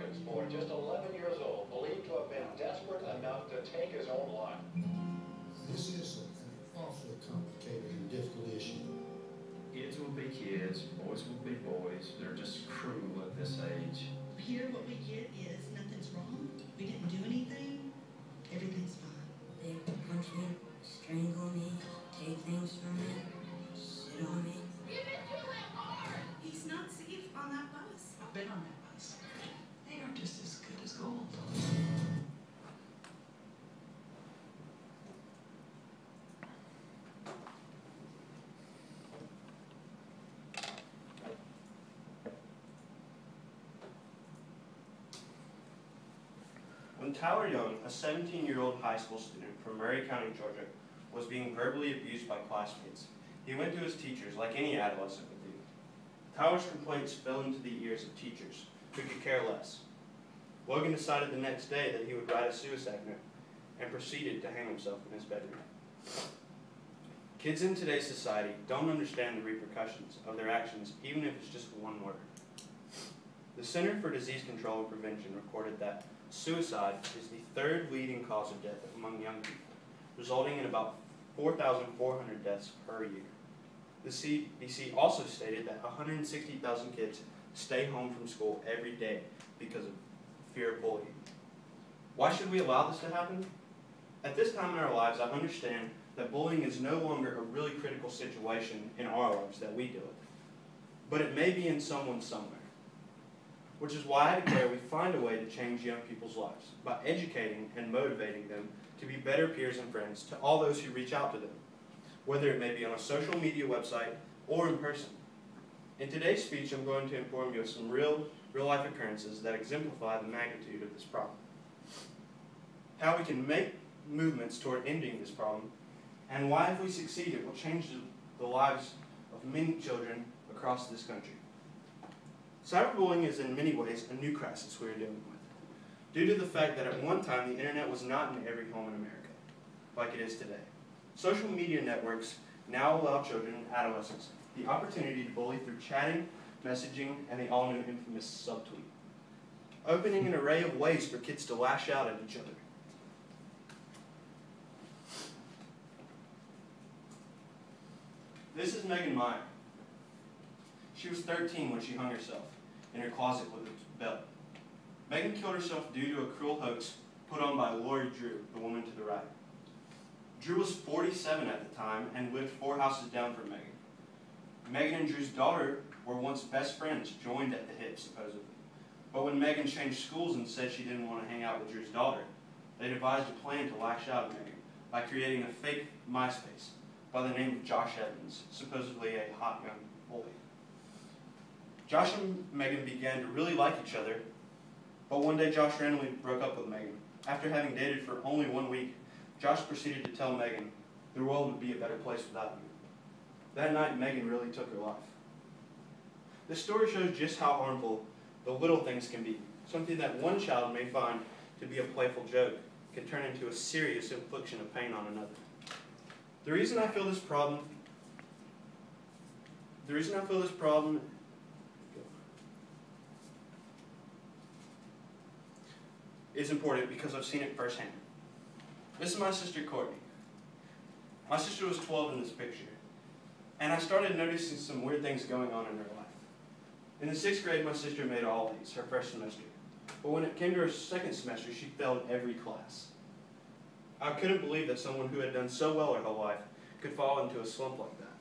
Hopkins boy, just 11 years old, believed to have been desperate enough to take his own life. This is an awfully complicated and difficult issue. Kids will be kids, boys will be boys. They're just cruel at this age. Here what we get is nothing's wrong, we didn't do anything, everything's fine. They punch me, strangle me, take things from me, sit on me. Give it to him hard! He's not safe on that bus. I've been on that bus. They are just as good as gold. When Tyler Young, a 17-year-old high school student from Murray County, Georgia, was being verbally abused by classmates, he went to his teachers like any adolescent would do. Tyler's complaints fell into the ears of teachers who could care less. Logan decided the next day that he would write a suicide note and proceeded to hang himself in his bedroom. Kids in today's society don't understand the repercussions of their actions, even if it's just one word. The Center for Disease Control and Prevention recorded that suicide is the third leading cause of death among young people, resulting in about 4,400 deaths per year. The CDC also stated that 160,000 kids stay home from school every day because of fear of bullying. Why should we allow this to happen? At this time in our lives, I understand that bullying is no longer a really critical situation in our lives that we deal with, but it may be in someone somewhere. Which is why I declare we find a way to change young people's lives by educating and motivating them to be better peers and friends to all those who reach out to them, whether it may be on a social media website or in person. In today's speech, I'm going to inform you of some real-life occurrences that exemplify the magnitude of this problem, how we can make movements toward ending this problem, and why if we succeed it will change the lives of many children across this country. Cyberbullying is in many ways a new crisis we are dealing with, due to the fact that at one time the internet was not in every home in America, like it is today. Social media networks now allow children and adolescents the opportunity to bully through chatting, messaging, and the all-new infamous subtweet, opening an array of ways for kids to lash out at each other. This is Megan Meyer. She was 13 when she hung herself in her closet with a belt. Megan killed herself due to a cruel hoax put on by Lori Drew, the woman to the right. Drew was 47 at the time and lived 4 houses down from Megan. Megan and Drew's daughter were once best friends, joined at the hip, supposedly. But when Megan changed schools and said she didn't want to hang out with Drew's daughter, they devised a plan to lash out at Megan by creating a fake MySpace by the name of Josh Evans, supposedly a hot young boy. Josh and Megan began to really like each other, but one day Josh randomly broke up with Megan. After having dated for only 1 week, Josh proceeded to tell Megan the world would be a better place without you. That night, Megan really took her life. This story shows just how harmful the little things can be. Something that one child may find to be a playful joke can turn into a serious infliction of pain on another. The reason I feel this problem is important because I've seen it firsthand. This is my sister Courtney. My sister was 12 in this picture, and I started noticing some weird things going on in her life. In the 6th grade, my sister made all A's her first semester, but when it came to her 2nd semester, she failed every class. I couldn't believe that someone who had done so well her whole life could fall into a slump like that.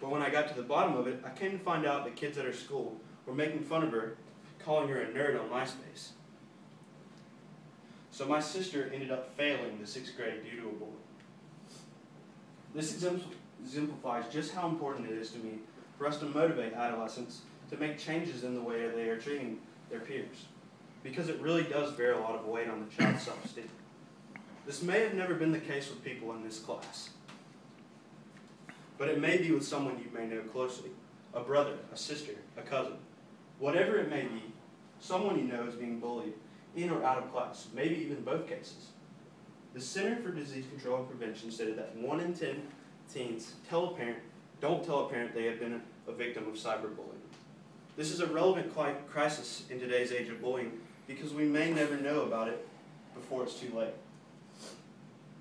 But when I got to the bottom of it, I came to find out that kids at her school were making fun of her, calling her a nerd on MySpace. So my sister ended up failing the 6th grade due to a bully. This exemplifies just how important it is to me for us to motivate adolescents to make changes in the way they are treating their peers, because it really does bear a lot of weight on the child's self-esteem. This may have never been the case with people in this class, but it may be with someone you may know closely, a brother, a sister, a cousin. Whatever it may be, someone you know is being bullied in or out of class, maybe even both cases. The Center for Disease Control and Prevention stated that 1 in 10 teens don't tell a parent they have been a victim of cyberbullying. This is a relevant crisis in today's age of bullying because we may never know about it before it's too late.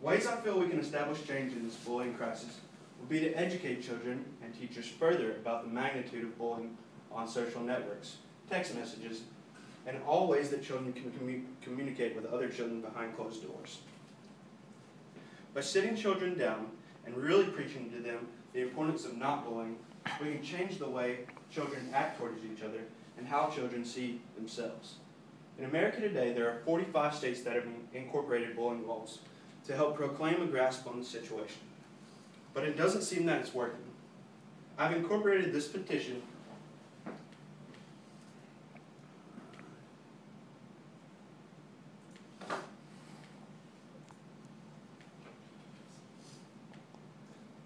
Ways I feel we can establish change in this bullying crisis would be to educate children and teachers further about the magnitude of bullying on social networks, text messages, and all ways that children can communicate with other children behind closed doors. By sitting children down and really preaching to them the importance of not bullying, we can change the way children act towards each other and how children see themselves. In America today, there are 45 states that have incorporated bullying laws to help proclaim a grasp on the situation. But it doesn't seem that it's working. I've incorporated this petition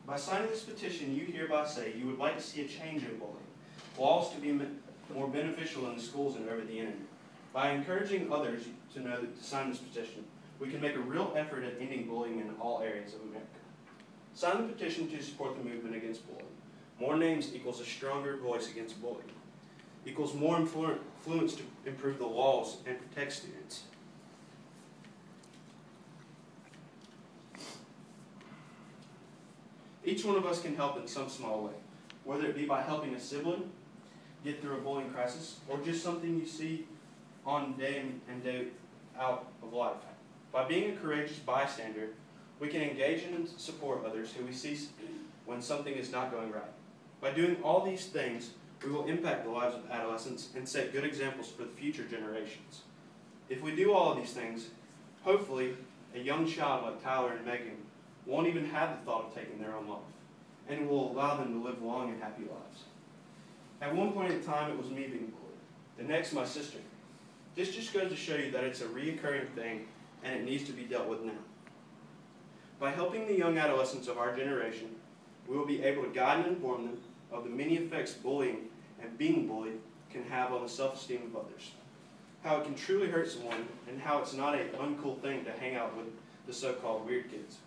By signing this petition, you hereby say you would like to see a change in bullying, laws to be more beneficial in the schools and over the internet. By encouraging others to sign this petition, we can make a real effort at ending bullying in all areas of America. Sign the petition to support the movement against bullying. More names equals a stronger voice against bullying, equals more influence to improve the laws and protect students. Each one of us can help in some small way, whether it be by helping a sibling get through a bullying crisis, or just something you see on day in and day out of life. By being a courageous bystander, we can engage and support others who we see when something is not going right. By doing all these things, we will impact the lives of adolescents and set good examples for the future generations. If we do all of these things, hopefully a young child like Tyler and Megan won't even have the thought of taking their own life, and will allow them to live long and happy lives. At one point in time, it was me being bullied. The next, my sister. This just goes to show you that it's a reoccurring thing, and it needs to be dealt with now. By helping the young adolescents of our generation, we will be able to guide and inform them of the many effects bullying and being bullied can have on the self-esteem of others, how it can truly hurt someone, and how it's not an uncool thing to hang out with the so-called weird kids.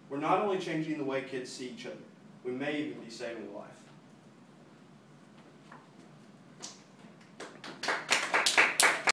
We're not only changing the way kids see each other, we may even be saving a life.